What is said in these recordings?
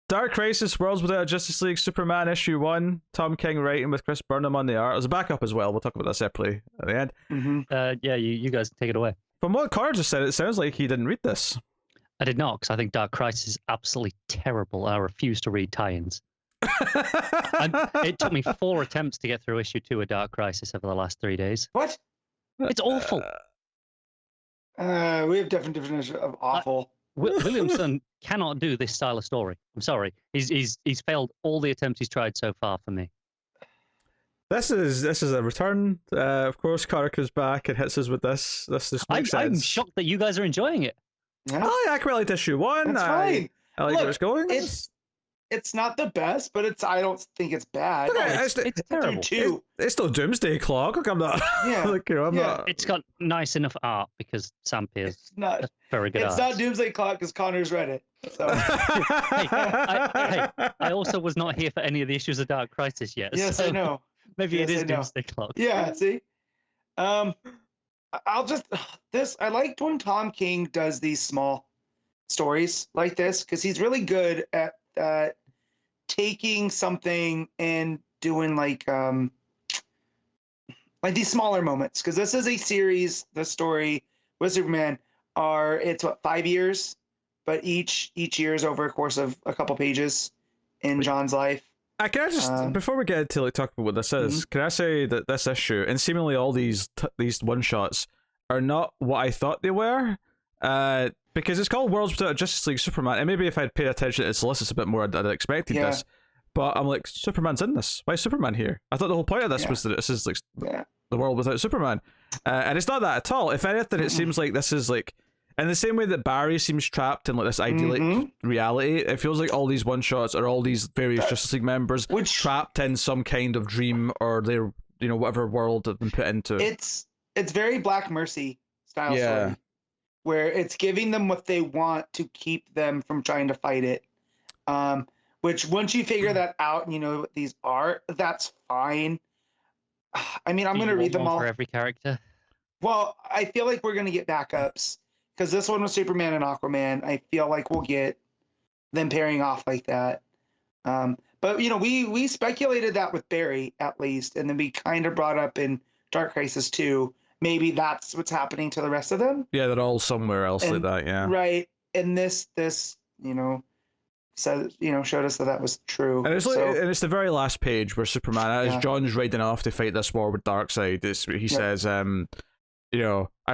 Dark Crisis Worlds Without a Justice League Superman issue 1. Tom King writing with Chris Burnham on the art. There's a backup as well. We'll talk about that separately at the end. Yeah, you guys take it away. From what Connor just said, it sounds like he didn't read this. I did not, because I think Dark Crisis is absolutely terrible. I refuse to read tie-ins. It took me 4 attempts to get through issue 2 of Dark Crisis over the last 3 days. What? It's awful. We have different definitions of awful. Williamson cannot do this style of story. I'm sorry. He's failed all the attempts he's tried so far for me. This is a return. Of course, Connor comes back and hits us with this. This makes sense. I'm shocked that you guys are enjoying it. Yeah. I quite liked issue 1. That's fine. I like where it's going. It's not the best, but I don't think it's bad. Okay, it's terrible. It's still Doomsday Clock. Look, I'm not. Yeah. I'm not. It's got nice enough art because Sam Pierce. It's not very good. It's not Doomsday Clock because Connor's read it. So. I also was not here for any of the issues of Dark Crisis yet. Yes, so I know. Maybe it is Doomsday Clock. Yeah. See. I liked when Tom King does these small stories like this because he's really good at taking something and doing like these smaller moments, because this is a series. The story with Superman it's 5 years, but each year is over a course of a couple pages in John's life. Can I just before we get into talk about what this is, can I say that this issue and seemingly all these one shots are not what I thought they were, because it's called Worlds Without a Justice League Superman, and maybe if I'd paid attention to its solicits a bit more, I'd expected this. But I'm like, Superman's in this. Why is Superman here? I thought the whole point of this was that this is like the world without Superman, and it's not that at all. If anything, it seems like this is like, in the same way that Barry seems trapped in like this idyllic reality, it feels like all these one shots are all these various Justice League members trapped in some kind of dream or their whatever world they've been put into. It's very Black Mercy style story, where it's giving them what they want to keep them from trying to fight it. Which once you figure that out and you know what these are, that's fine. I mean, I'm going to read them all for every character. Well, I feel like we're going to get backups because this one was Superman and Aquaman. I feel like we'll get them pairing off like that. But we speculated that with Barry at least, and then we kind of brought up in Dark Crisis 2. Maybe that's what's happening to the rest of them. Yeah, they're all somewhere else like that. Yeah, right. And this said showed us that was true. And it's the very last page where Superman, as John's riding off to fight this war with Darkseid, he says, I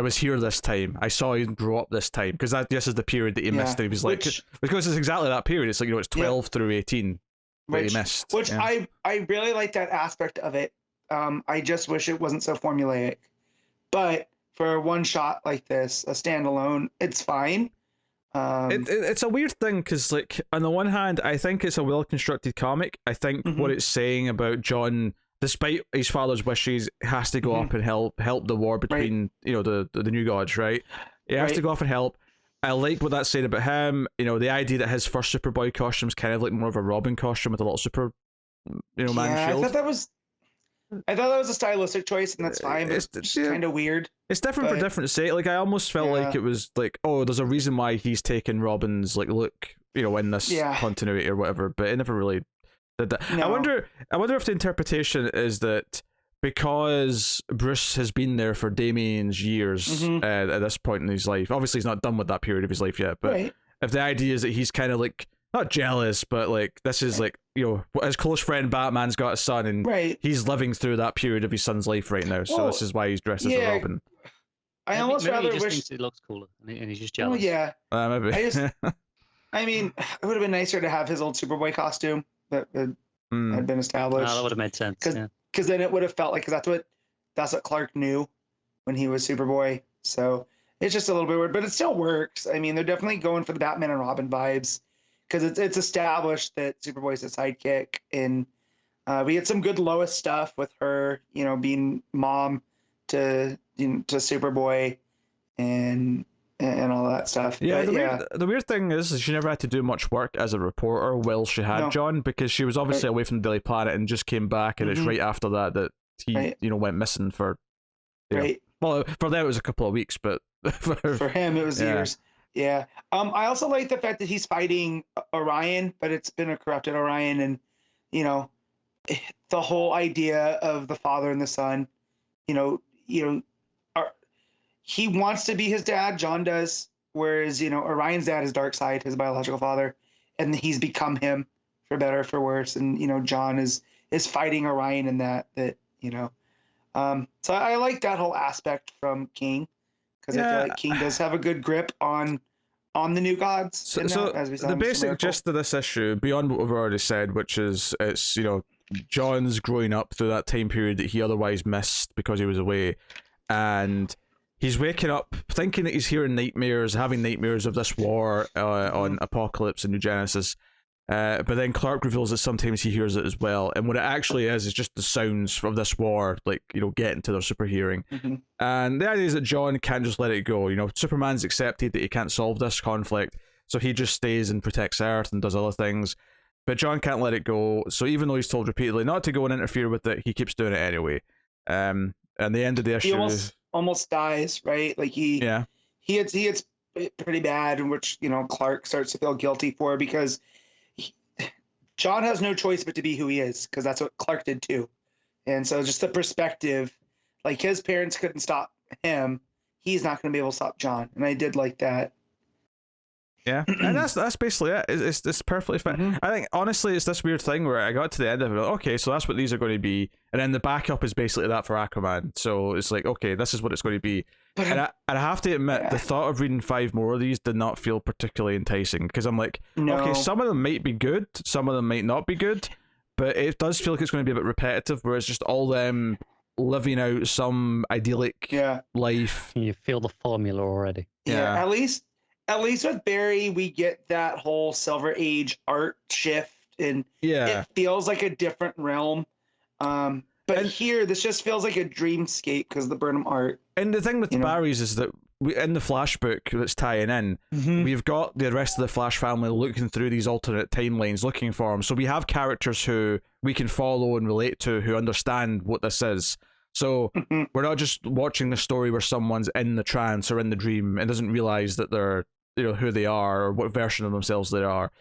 was here this time. I saw you grow up this time, because this is the period that he missed. And he was like, because it's exactly that period. It's like it's 12 through 18 that he missed. Which I really like that aspect of it. I just wish it wasn't so formulaic. But for a one shot like this, a standalone, it's fine. It's a weird thing because, like, on the one hand, I think it's a well constructed comic. I think what it's saying about John, despite his father's wishes, has to go up and help the war between the New Gods, right? He has to go off and help. I like what that's saying about him. The idea that his first Superboy costume is kind of like more of a Robin costume with a little super, man shield. I thought that was a stylistic choice, and that's fine. But it's kind of weird. It's different for different sake. Like, I almost felt like it was like, oh, there's a reason why he's taken Robin's look, in this continuity or whatever. But it never really did that. No. I wonder if the interpretation is that because Bruce has been there for Damian's years at this point in his life. Obviously, he's not done with that period of his life yet. But if the idea is that he's kind of like, not jealous, but like this is like his close friend Batman's got a son, and he's living through that period of his son's life right now. So this is why he's dressed as a Robin. I almost rather he just wish thinks it looks cooler, and he's just jealous. Oh yeah, maybe. I mean, it would have been nicer to have his old Superboy costume that had been established. No, that would have made sense. Because then it would have felt like that's what Clark knew when he was Superboy. So it's just a little bit weird, but it still works. I mean, they're definitely going for the Batman and Robin vibes. Because it's established that Superboy's a sidekick, and we had some good Lois stuff with her, being mom to Superboy, and all that stuff. Yeah, the weird thing is she never had to do much work as a reporter while she had John, because she was obviously away from the Daily Planet and just came back, and it's right after that he went missing for. Well, for them it was a couple of weeks, but for him it was years. Yeah. I also like the fact that he's fighting Orion, but it's been a corrupted Orion, and you know, the whole idea of the father and the son. You know, he wants to be his dad. John does, whereas Orion's dad is Darkseid, his biological father, and he's become him for better or for worse. And John is fighting Orion in that. So I like that whole aspect from King, because I feel like King does have a good grip on the new gods. So as we saw the in Mr. basic Miracle. gist of this issue, beyond what we've already said, which is it's John's growing up through that time period that he otherwise missed because he was away, and he's waking up thinking that he's hearing nightmares, having nightmares of this war on Apocalypse and New Genesis. But then Clark reveals that sometimes he hears it as well, and what it actually is just the sounds of this war, getting to their super hearing. Mm-hmm. And the idea is that John can't just let it go. Superman's accepted that he can't solve this conflict, so he just stays and protects Earth and does other things. But John can't let it go, so even though he's told repeatedly not to go and interfere with it, he keeps doing it anyway. And the end of the issue, he almost dies, right? Like he gets pretty bad, in which Clark starts to feel guilty for, because John has no choice but to be who he is, because that's what Clark did too. And so just the perspective, like his parents couldn't stop him, he's not going to be able to stop John. And I did like that. Yeah, and that's basically it. It's perfectly fine. Mm-hmm. I think honestly, it's this weird thing where I got to the end of it. Okay, so that's what these are going to be, and then the backup is basically that for Aquaman. So it's like, okay, this is what it's going to be. And I have to admit, the thought of reading 5 more of these did not feel particularly enticing, because I'm like, okay, some of them might be good, some of them might not be good, but it does feel like it's going to be a bit repetitive, where it's just all them living out some idyllic life. You feel the formula already. Yeah, at least with Barry, we get that whole Silver Age art shift, and it feels like a different realm. But here, this just feels like a dreamscape because of the Burnham art. And the thing with the Barrys is that in the Flash book that's tying in, we've got the rest of the Flash family looking through these alternate timelines, looking for them. So we have characters who we can follow and relate to, who understand what this is. So we're not just watching the story where someone's in the trance or in the dream and doesn't realize that they're who they are or what version of themselves they are.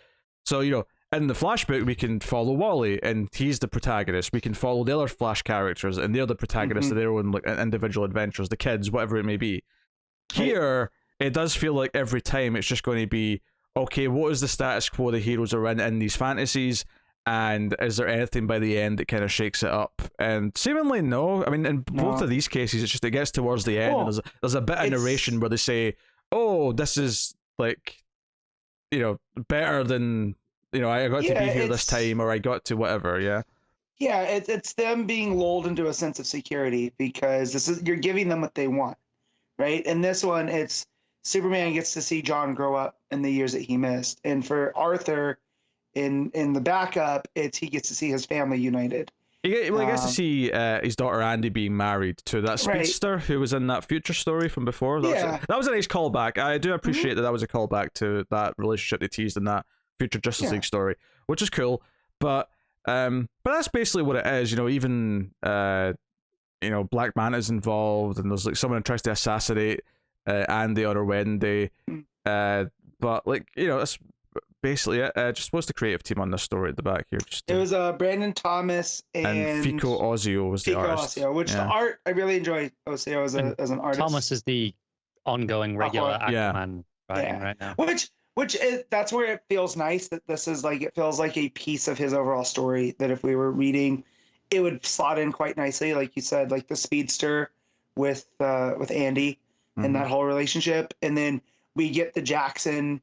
So in the Flash book we can follow Wally and he's the protagonist. We can follow the other Flash characters and they're the protagonists of their own individual adventures, the kids, whatever it may be. Here it does feel like every time it's just going to be, okay, what is the status quo the heroes are in these fantasies, and is there anything by the end that kind of shakes it up? And seemingly no. I mean, in both of these cases, it's just it gets towards the end, and there's a bit of narration where they say, "Oh, this is like, better than I got to be here this time, or I got to whatever." Yeah. Yeah, it's them being lulled into a sense of security, because you're giving them what they want, right? And this one, it's Superman gets to see John grow up in the years that he missed, and for Arthur, in the backup, he gets to see his family united. He gets to see his daughter Andy being married to that speedster who was in that future story from before. That was a nice callback. I do appreciate that was a callback to that relationship they teased in that future Justice League story, which is cool. But that's basically what it is. Even Black Manta's involved, and there's someone who tries to assassinate Andy on her wedding day. But that's basically it. Just what's the creative team on this story at the back here? It was Brandon Thomas and Fico Ossio was the artist. Which the art I really enjoy Ossio as an artist. Thomas is the ongoing regular Aquaman writing right now. That's where it feels nice that this is it feels like a piece of his overall story that if we were reading, it would slot in quite nicely, like you said, like the speedster with Andy and that whole relationship, and then we get the Jackson,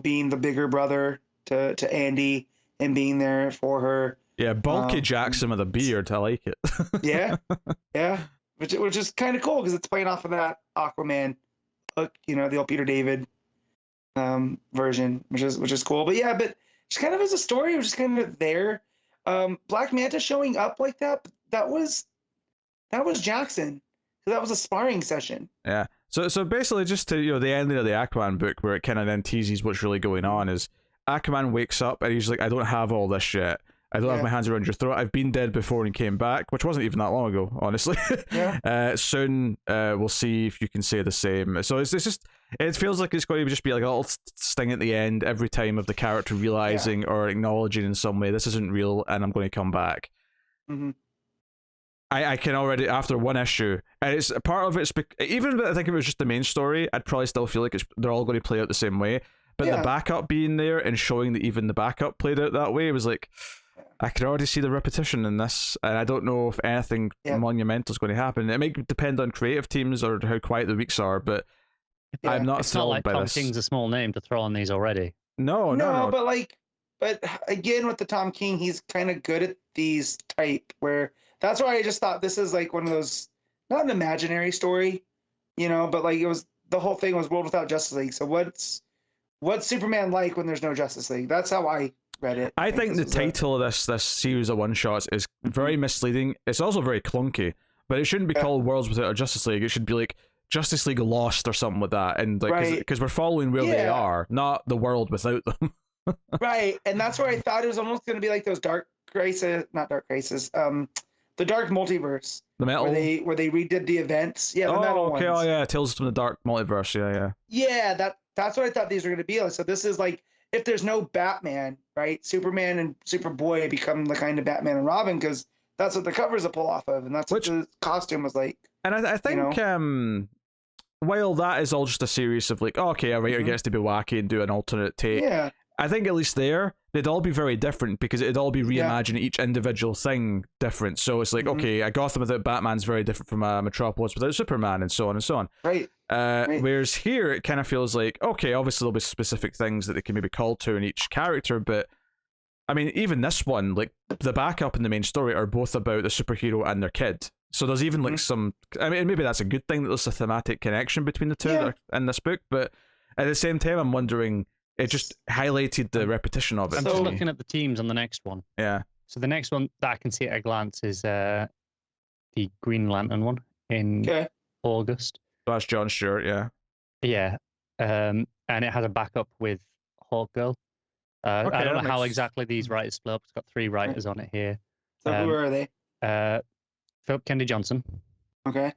being the bigger brother to Andy and being there for her. Yeah, bulky Jackson with a beard. I like it. yeah, which is kind of cool because it's playing off of that Aquaman book, the old Peter David version, which is cool. But just kind of as a story, it was just kind of there. Black Manta showing up like that was Jackson, because that was a sparring session. Yeah. So basically, just to the ending of the Aquaman book, where it kind of then teases what's really going on, is Aquaman wakes up and he's like, I don't have all this yet. I don't have my hands around your throat. I've been dead before and came back, which wasn't even that long ago, honestly. Yeah. Soon, we'll see if you can say the same. So it's just, it feels like it's going to just be like a little sting at the end every time of the character realizing or acknowledging in some way this isn't real and I'm going to come back. Mm-hmm. I can already, after one issue, and it's part of it's even if I think it was just the main story, I'd probably still feel like they're all going to play out the same way. But the backup being there and showing that even the backup played out that way was like, I could already see the repetition in this, and I don't know if anything monumental is going to happen. It might depend on creative teams or how quiet the weeks are, but I'm not it's not like Tom King's a small name to throw on these already. No, but again with the Tom King, he's kind of good at these type where that's why I just thought this is like one of those, not an imaginary story, but like it was, the whole thing was World Without Justice League. So what's Superman like when there's no Justice League? That's how I read it. I think the title of this series of one shots is very misleading. It's also very clunky, but it shouldn't be called Worlds Without a Justice League. It should be like Justice League Lost or something like that, and like because we're following where they are, not the world without them. Right, and that's where I thought it was almost going to be like those the Dark Multiverse, the metal, where they redid the events. Yeah, the metal ones. Oh yeah, Tales from the Dark Multiverse. Yeah, that's what I thought these were going to be like. So this is like, if there's no Batman, right? Superman and Superboy become the kind of Batman and Robin, because that's what the covers will pull off of, and that's what the costume was like. And I think while that is all just a series of like, a writer gets to be wacky and do an alternate take. Yeah. I think at least they'd all be very different because it'd all be reimagining each individual thing different. So it's like, okay, a Gotham without Batman's very different from a Metropolis without Superman, and so on and so on. Right. Whereas here, it kind of feels like, okay, obviously there'll be specific things that they can maybe call to in each character, but I mean, even this one, like the backup and the main story are both about the superhero and their kid. So there's even like some, I mean, maybe that's a good thing that there's a thematic connection between the two that are in this book, but at the same time, I'm wondering, it just highlighted the repetition of it. I'm just looking at the teams on the next one. Yeah. So the next one that I can see at a glance is the Green Lantern one in August. That's John Stewart, yeah. Yeah. And it has a backup with Hawkgirl. I don't know how exactly these writers split up. It's got 3 writers on it here. So who are they? Philip Kennedy Johnson. Okay.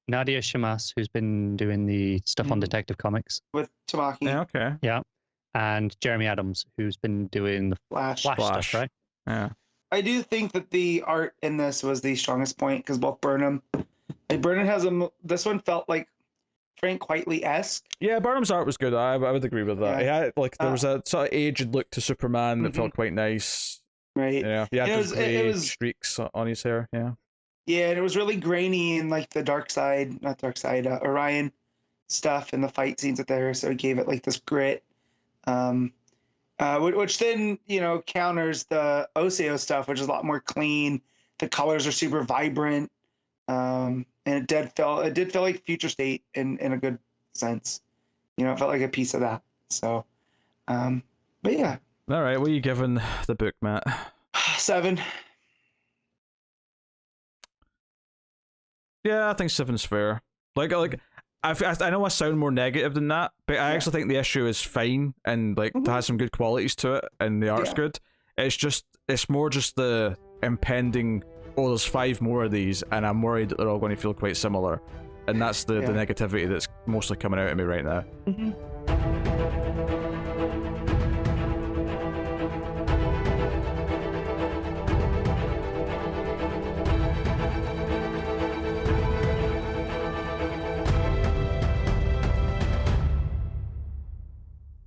Nadia Shamas, who's been doing the stuff on Detective Comics. With Tamaki. Yeah, okay. Yeah. And Jeremy Adams, who's been doing the Flash stuff, right? Yeah. I do think that the art in this was the strongest point, because both Burnham has this one felt like Frank Quitely-esque. Yeah, Burnham's art was good. I would agree with that. Yeah, there was a sort of aged look to Superman that felt quite nice. Right. Yeah, he had those grey streaks on his hair. Yeah. Yeah, and it was really grainy in like the Orion stuff and the fight scenes there, so it gave it like this grit. Which then, counters the Oseo stuff, which is a lot more clean. The colors are super vibrant. And it did feel like Future State in a good sense. It felt like a piece of that. So, but yeah. All right, what are you giving the book, Matt? 7. Yeah, I think 7's fair. Like I know I sound more negative than that, but I actually think the issue is fine and like it has some good qualities to it, and the art's good. It's more just the impending, there's 5 more of these, and I'm worried that they're all going to feel quite similar, and that's the negativity that's mostly coming out of me right now.